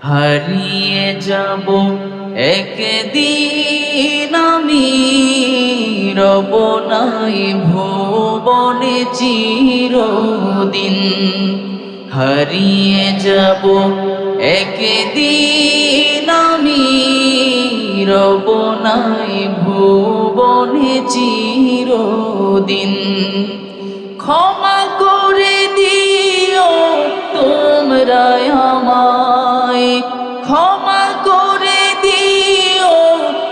হারিয়ে যাব একদিন আমি, রব নাই ভুবনে চিরদিন। হারিয়ে যাব একদিন আমি, রব নাই ভুবনে চিরদিন। ক্ষমা করে দিও তোমরা আমায়, ক্ষমা করে দিও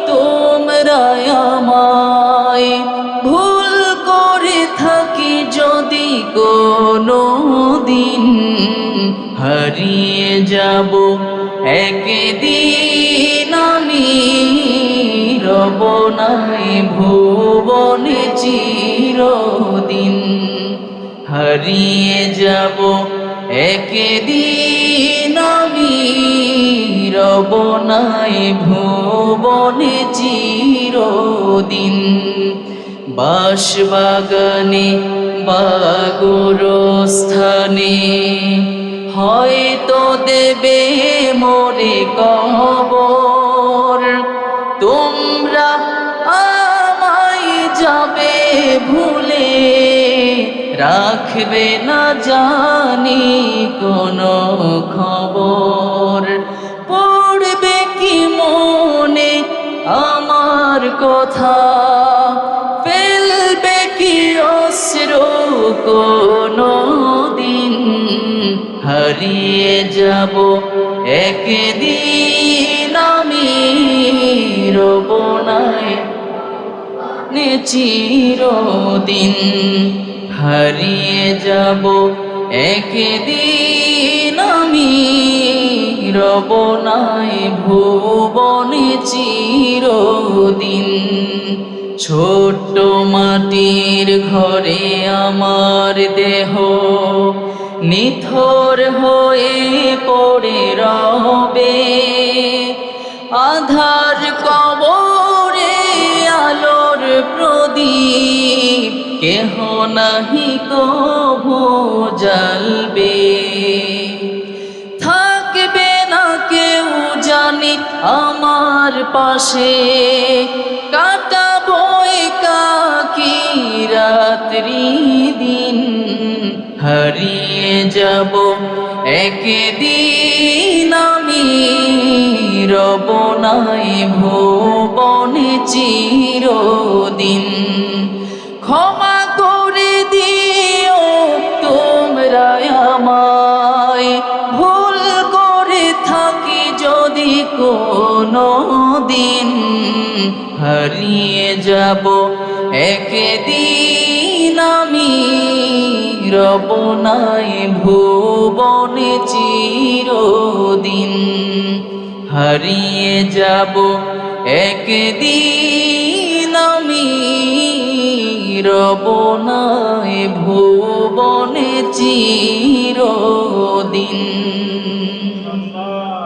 তোমরা আমায়, ভুল করে থাকি যদি কোনো দিন। হারিয়ে যাব একদিন আমি, রব নাই ভুবনে চিরদিন। হারিয়ে যাব একদিন আমি, রব নাই ভুবনে চিরদিন। বাঁশবাগানে বা গোরস্থানে হয়তো দেবে মোরে কবর। তোমরা আমায় যাবে ভুলে, রাখবে না জানি কোনো খবর। পড়বে কি মনে আমার কথা, ফেলবে কি অশ্রু কোনো দিন। হারিয়ে যাব একদিন আমি, রব নাই চিরদিন। হারিয়ে যাব একদিন আমি, রব নাই ভুবনে চিরদিন। ছোট্ট মাটির ঘরে আমার দেহ নিথর হয়ে পড়ে রবে, আধার কবরে আলোর প্রদীপ কেহ নাহি কভু জ্বালবে। থাকবে না কেউ জানি আমার পাশে, কাটাবো একাকী রাত্রি দিন। হারিয়ে যাব একদিন আমি, রব নাই ভুবনে চিরদিন। ক্ষমা করে দিও তোমরা আমায়, ভুল করে থাকি যদি কোনো দিন। হারিয়ে যাব একদিন আমি, রব নাই ভুবনে চিরদিন। হারিয়ে যাব একদিন আমি, রব নাই ভুবনে চিরদিন।